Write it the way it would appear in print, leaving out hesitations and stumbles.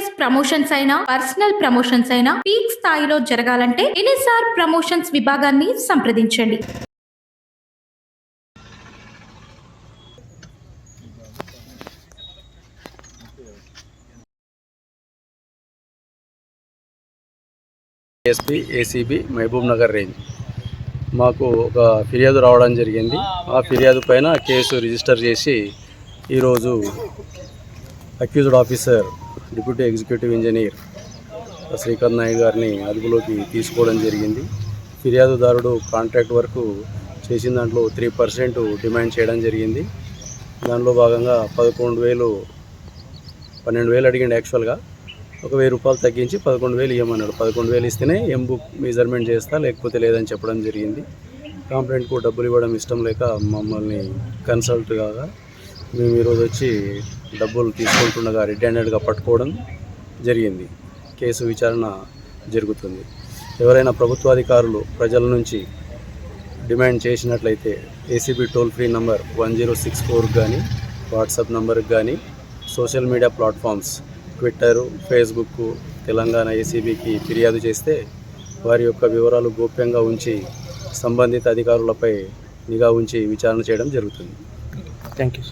Business promotions అయినా personal promotions అయినా peak స్థాయిలో జరగాలంటే ఎన్ఎస్ఆర్ ప్రమోషన్స్ విభాగాన్ని సంప్రదించండి. SP ACB Mahabubnagar range మాకు ఒక ఫిర్యాదు రావడం జరిగింది. ఆ ఫిర్యాదు పైన కేసు రిజిస్టర్ చేసి ఈరోజు accused officer deputy executive engineer Srikanth Naidu గారిని అదుపులోకి తీసుకోవడం జరిగింది. ఫిర్యాదుదారుడు కాంట్రాక్ట్ వర్క్ చేసిన దాంట్లో 3% డిమాండ్ చేయడం జరిగింది. దానిలో భాగంగా 12,000 అడిగింది. యాక్చువల్గా ఒక 1,000 రూపాయలు తగ్గించి 11,000 ఇవ్వమన్నాడు. 11,000 ఇస్తేనే బుక్ మెజర్మెంట్ చేస్తా, లేకపోతే లేదని చెప్పడం జరిగింది. కంప్లైంట్కు డబ్బులు ఇవ్వడం ఇష్టం లేక మమ్మల్ని కన్సల్ట్ కాగా మేము ఈరోజు వచ్చి డబ్బులు తీసుకుంటుండగా రెడ్ హ్యాండెడ్గా పట్టుకోవడం జరిగింది. కేసు విచారణ జరుగుతుంది. ఎవరైనా ప్రభుత్వాధికారులు ప్రజల నుంచి డిమాండ్ చేసినట్లయితే ఏసీబీ టోల్ ఫ్రీ నంబర్ 1064 కానీ, వాట్సాప్ నంబర్కి కానీ, social media platforms Twitter, Facebook Telangana ఏసీబీకి ఫిర్యాదు చేస్తే వారి యొక్క వివరాలు గోప్యంగా ఉంచి సంబంధిత అధికారులపై నిఘా ఉంచి విచారణ చేయడం జరుగుతుంది. Thank you.